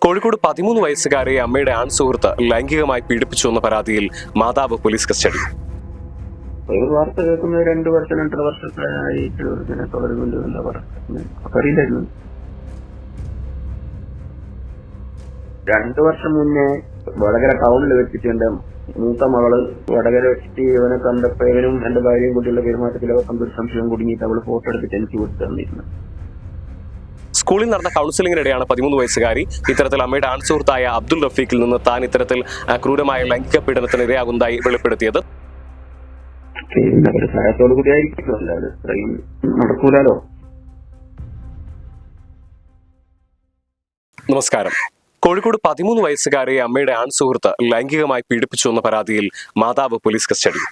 കോഴിക്കോട് 13 വയസ്സുകാരെ അമ്മയുടെ ആൺസുഹൃത്ത് ലൈംഗികമായി പീഡിപ്പിച്ചുവെന്ന പരാതിയിൽ മാതാവ് പോലീസ് കസ്റ്റഡി. ഒരു വാർത്ത കേൾക്കുന്നത് 2 വർഷം 2.5 വർഷത്തിലായിട്ട് ഇങ്ങനെ തുടരുന്നുണ്ട് എന്താ പറയുക അറിയില്ലായിരുന്നു. 2 വർഷം മുന്നേ വടകര ടൗണിൽ വെച്ചിട്ട് എന്റെ മൂത്ത മകള് വടകര വെച്ചിട്ട് ഇവനെ കണ്ടപ്പോ ഇവനും എന്റെ ഭാര്യയും കുട്ടികളുടെ പെരുമാറ്റത്തിലൊക്കെ കണ്ടൊരു സംശയം കുടുങ്ങിയിട്ട് അവള് ഫോട്ടോ എടുത്തിട്ട് എനിക്ക് വിട്ടു തന്നിരുന്നു. സ്കൂളിൽ നടന്ന കൗൺസിലിംഗിനിടെയാണ് 13 വയസ്സുകാരി ഇത്തരത്തിൽ അമ്മയുടെ ആൺസുഹൃത്തായ അബ്ദുൾ റഫീഖിൽ നിന്ന് താൻ ഇത്തരത്തിൽ ക്രൂരമായ ലൈംഗിക പീഡനത്തിന് ഇരയാകുന്നതായി വെളിപ്പെടുത്തിയത്. സഹായത്തോടു കൂടി ആയിരിക്കും, അല്ലാതെ ഇത്രയും നടക്കൂലോ. നമസ്കാരം. കോഴിക്കോട് 13 വയസ്സുകാരെ അമ്മയുടെ ആൺസുഹൃത്ത് ലൈംഗികമായി പീഡിപ്പിച്ചുവെന്ന പരാതിയിൽ മാതാവ് പോലീസ് കസ്റ്റഡി.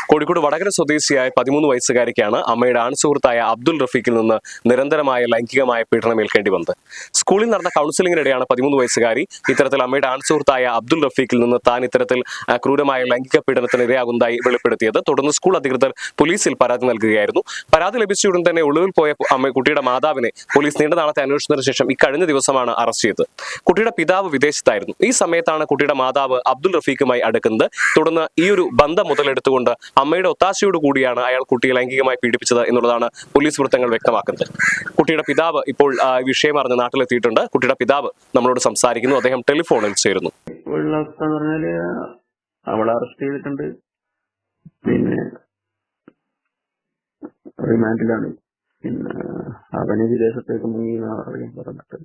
കോഴിക്കോട് വടകര സ്വദേശിയായ 13 വയസ്സുകാരിക്കാണ് അമ്മയുടെ ആൺസുഹൃത്തായ അബ്ദുൾ റഫീഖിൽ നിന്ന് നിരന്തരമായ ലൈംഗികമായ പീഡനം ഏൽക്കേണ്ടി വന്നത്. സ്കൂളിൽ നടന്ന കൗൺസിലിംഗിനിടെയാണ് 13 വയസ്സുകാരി ഇത്തരത്തിൽ അമ്മയുടെ ആൺസുഹൃത്തായ അബ്ദുൾ റഫീഖിൽ നിന്ന് താൻ ഇത്തരത്തിൽ ക്രൂരമായ ലൈംഗിക പീഡനത്തിന് ഇരയാകുന്നതായി വെളിപ്പെടുത്തിയത്. തുടർന്ന് സ്കൂൾ അധികൃതർ പോലീസിൽ പരാതി നൽകുകയായിരുന്നു. പരാതി ലഭിച്ചയുടൻ തന്നെ ഒളിവിൽ പോയ കുട്ടിയുടെ മാതാവിനെ പോലീസ് നീണ്ട നാളത്തെ അന്വേഷണത്തിന് ശേഷം ഇക്കഴിഞ്ഞ ദിവസമാണ് അറസ്റ്റ് ചെയ്തത്. കുട്ടിയുടെ പിതാവ് വിദേശത്തായിരുന്നു. ഈ സമയത്താണ് കുട്ടിയുടെ മാതാവ് അബ്ദുൾ റഫീഖുമായി അടുക്കുന്നത്. തുടർന്ന് ഈ ഒരു ബന്ധം മുതലെടുത്തുകൊണ്ട് അമ്മയുടെ ഒത്താശയോട് കൂടിയാണ് അയാൾ കുട്ടിയെ ലൈംഗികമായി പീഡിപ്പിച്ചത് എന്നുള്ളതാണ് പോലീസ് വൃത്തങ്ങൾ വ്യക്തമാക്കുന്നത്. കുട്ടിയുടെ പിതാവ് ഇപ്പോൾ വിഷയം അറിഞ്ഞ് നാട്ടിലെത്തിയിട്ടുണ്ട്. കുട്ടിയുടെ പിതാവ് നമ്മളോട് സംസാരിക്കുന്നു. അദ്ദേഹം ടെലിഫോണിൽ ചേരുന്നു. അവളെ അറസ്റ്റ് ചെയ്തിട്ടുണ്ട്, പിന്നെ റിമാൻഡിലാണ്. പിന്നെ അവന് വിദേശത്തേക്ക് മുങ്ങി അറിയാൻ പറഞ്ഞിട്ട്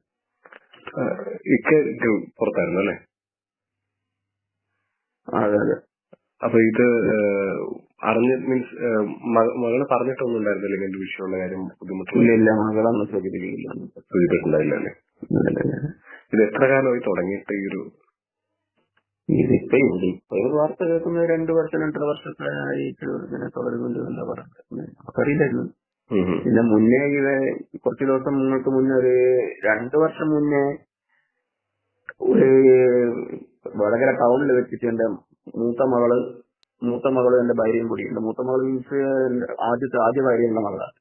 പുറത്തായിരുന്നു അല്ലേ? അതെ അതെ. അപ്പൊ ഇത് അറിഞ്ഞ മീൻസ് മകള് പറഞ്ഞിട്ടൊന്നും ഉണ്ടായിരുന്നില്ല ഇങ്ങനത്തെ വിഷയമുള്ള കാര്യം? ബുദ്ധിമുട്ടില്ല, മകളൊന്നും സൂചിപ്പിച്ചിട്ടുണ്ടായില്ല അല്ലേ? ഇത് എത്ര കാലമായി തുടങ്ങിയിട്ട് ഈ ഒരു ഇതിപ്പോ ഒരു വാർത്ത കേൾക്കുന്നത് 2 വർഷം 2.5 വർഷത്തിലായിട്ട് ഇങ്ങനെ തുടരുന്നുണ്ട് എന്താ പറയുക അറിയില്ലായിരുന്നു. പിന്നെ മുന്നേ കുറച്ചു ദിവസം മുന്നോട്ട് മുന്നേ ഒരു 2 വർഷം മുന്നേ വടകര ടൗണിൽ വെച്ചിട്ട് എന്റെ മൂത്ത മകള് എന്റെ ഭാര്യയും കൂടിയുണ്ട്. മൂത്ത മകൾ മീൻസ് ആദ്യ ഭാര്യയുള്ള മകളാണ്.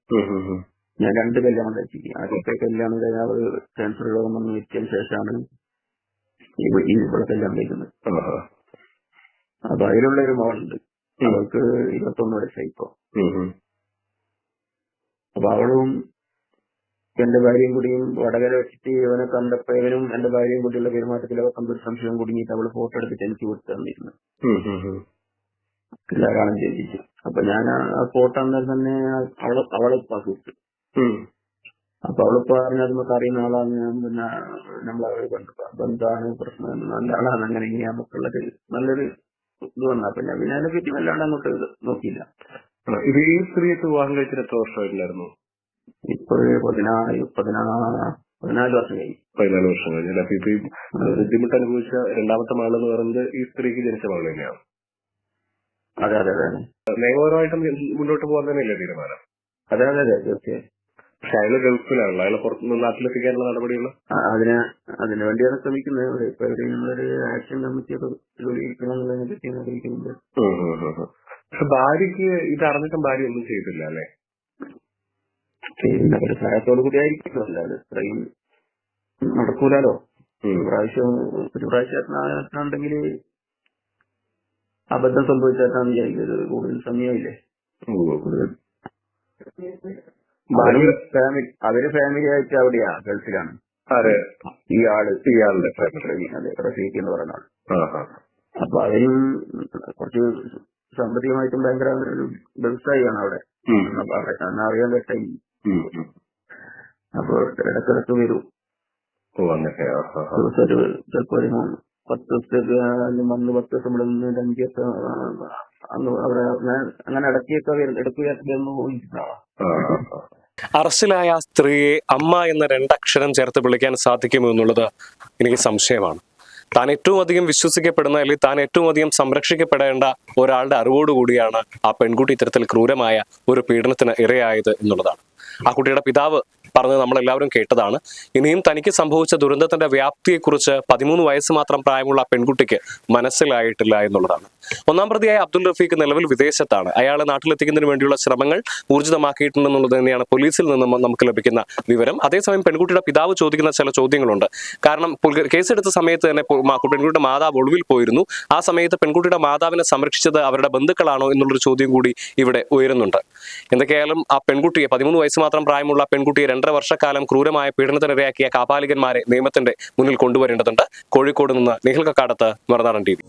ഞാൻ 2 കല്യാണം കഴിച്ചിരിക്കും. ആദ്യത്തെ കല്യാണം കഴിഞ്ഞാൽ അവള് ക്യാൻസർ രോഗം വന്ന് മരിച്ചതിന് ശേഷമാണ് ഇവിടെ കല്യാണം കഴിക്കുന്നത്. അപ്പൊ അതിലുള്ള ഒരു മകളുണ്ട്, അവൾക്ക് 21 വയസ്സായി ഇപ്പൊ. അപ്പൊ അവളും എന്റെ ഭാര്യയും കൂടിയും വടകര വെച്ചിട്ട് ഇവനെ കണ്ടപ്പോ ഇവനും എന്റെ ഭാര്യയും കുട്ടികളുടെ പെരുമാറ്റത്തിലൊക്കെ കണ്ടൊരു സംശയം കുടുങ്ങിയിട്ട് അവള് ഫോട്ടോ എടുത്തിട്ട് എനിക്ക് വിട്ടു തന്നിരുന്നു. എല്ലാവരും ചെയ്യിച്ചു. അപ്പൊ ഞാൻ ആ ഫോട്ടോ അന്നേരം തന്നെ അവളിപ്പ സുഹൃത്ത്. അപ്പൊ അവളിപ്പ പറഞ്ഞത് നമുക്ക് അറിയുന്ന ആളാണ്. പിന്നെ നമ്മളവര് ബന്ധാണ്, പ്രശ്നം, നല്ല ആളാണ്, അങ്ങനെ ഇങ്ങനെ നമുക്കുള്ളൊരു നല്ലൊരു ഇത് വന്നു. അപ്പൊ ഞാൻ പിന്നെ അതിനെ പറ്റി വല്ലാണ്ട് അങ്ങോട്ട് നോക്കിയില്ല. ഇത് ഈ സ്ത്രീയൊക്കെ വിവാഹം കഴിച്ചിട്ട് എത്ര വർഷമായില്ലായിരുന്നു? ഇപ്പൊ 14 വർഷം കഴിഞ്ഞു. 14 വർഷം കഴിഞ്ഞു. അപ്പൊ ഇപ്പൊ ബുദ്ധിമുട്ട് അനുഭവിച്ച രണ്ടാമത്തെ മകളെന്ന് പറയുന്നത് ഈ സ്ത്രീക്ക് ജനിച്ച മകൾ തന്നെയാണ്. അതെ അതെ അതെ. നിയമപരമായിട്ടും മുന്നോട്ട് പോകാൻ തന്നെയല്ലേ തീരുമാനം? അതെ അതെ അതെ, തീർച്ചയായും. പക്ഷെ അയാള് ഗൾഫിലാണല്ലോ, അയാളെ പുറത്തുനിന്ന് നാട്ടിലെത്തിക്കാനുള്ള നടപടികൾ അതിനു വേണ്ടിയാണ് ശ്രമിക്കുന്നത്. ഇപ്പൊ ഞങ്ങളൊരു ആക്ഷൻ കമ്മിറ്റിയൊക്കെ രൂപീകരിക്കണമെന്നുള്ളതിനെ പറ്റി ആഗ്രഹിക്കുന്നുണ്ട്. പക്ഷെ ഭാര്യക്ക് ഇത് അറിഞ്ഞിട്ടും ഭാര്യ ഒന്നും ചെയ്തില്ല അല്ലെ? ഒരു സഹായത്തോടു കൂടി ആയിരിക്കും, അല്ലാതെ ഇത്രയും നടക്കൂലോ. ഒരു പ്രാവശ്യത്തിനുണ്ടെങ്കിൽ അബദ്ധം സംഭവിച്ചാട്ടാന്ന് വിചാരിക്കുന്നത്. കൂടുതൽ സമയമില്ലേ. അവര് ഫാമിലി ആയിട്ട് അവിടെയാ, ഗൾഫിലാണ്. ഇയാളുടെ അതെ, റഫീഖ് എന്ന് പറയുന്ന ആൾ. അപ്പൊ അവരും കുറച്ച് സാമ്പത്തികമായിട്ടും ഭയങ്കര വ്യവസായിയാണ് അവിടെ. അറിയാൻ പറ്റായി. അപ്പൊ ഇടക്കിടക്ക് വരും. ചിലപ്പോ ഒരു 10 ദിവസത്തേക്ക് വന്ന് 10 ദിവസം ഇവിടെ നിന്ന് 5 ദിവസം അന്ന് അവിടെ അങ്ങനെ ഇടയ്ക്ക് അറസ്റ്റിലായ സ്ത്രീയെ അമ്മ എന്ന 2 അക്ഷരം ചേർത്ത് വിളിക്കാൻ സാധിക്കുമോ എന്നുള്ളത് എനിക്ക് സംശയമാണ്. താൻ ഏറ്റവും അധികം വിശ്വസിക്കപ്പെടുന്ന, അല്ലെങ്കിൽ താൻ ഏറ്റവും അധികം സംരക്ഷിക്കപ്പെടേണ്ട ഒരാളുടെ അറിവോടുകൂടിയാണ് ആ പെൺകുട്ടി ഇത്തരത്തിൽ ക്രൂരമായ ഒരു പീഡനത്തിന് ഇരയായത് എന്നുള്ളതാണ്. ആ കുട്ടിയുടെ പിതാവ് പറഞ്ഞത് നമ്മൾ എല്ലാവരും കേട്ടതാണ്. ഇനിയും തനിക്ക് സംഭവിച്ച ദുരന്തത്തിന്റെ വ്യാപ്തിയെക്കുറിച്ച് 13 വയസ്സ് മാത്രം പ്രായമുള്ള ആ പെൺകുട്ടിക്ക് മനസ്സിലായിട്ടില്ല എന്നുള്ളതാണ്. ഒന്നാം പ്രതിയായ അബ്ദുൾ റഫീഖ് നിലവിൽ വിദേശത്താണ്. അയാളെ നാട്ടിലെത്തിക്കുന്നതിന് വേണ്ടിയുള്ള ശ്രമങ്ങൾ ഊർജിതമാക്കിയിട്ടുണ്ടെന്നുള്ളത് തന്നെയാണ് പോലീസിൽ നിന്നും നമുക്ക് ലഭിക്കുന്ന വിവരം. അതേസമയം പെൺകുട്ടിയുടെ പിതാവ് ചോദിക്കുന്ന ചില ചോദ്യങ്ങളുണ്ട്. കാരണം കേസെടുത്ത സമയത്ത് തന്നെ പെൺകുട്ടിയുടെ മാതാവ് ഒളിവിൽ പോയിരുന്നു. ആ സമയത്ത് പെൺകുട്ടിയുടെ മാതാവിനെ സംരക്ഷിച്ചത് അവരുടെ ബന്ധുക്കളാണോ എന്നുള്ളൊരു ചോദ്യം കൂടി ഇവിടെ ഉയരുന്നുണ്ട്. എന്തൊക്കെയായാലും ആ പെൺകുട്ടിയെ 13 വയസ്സ് മാത്രം പ്രായമുള്ള പെൺകുട്ടിയെ 2.5 വർഷക്കാലം ക്രൂരമായ പീഡനത്തിനിരയാക്കിയ കാപാലികന്മാരെ നിയമത്തിന്റെ മുന്നിൽ കൊണ്ടുവരേണ്ടതുണ്ട്. കോഴിക്കോട് നിന്ന് നിഖിൽ കക്കാടത്ത്, മറുനാടൻ TV.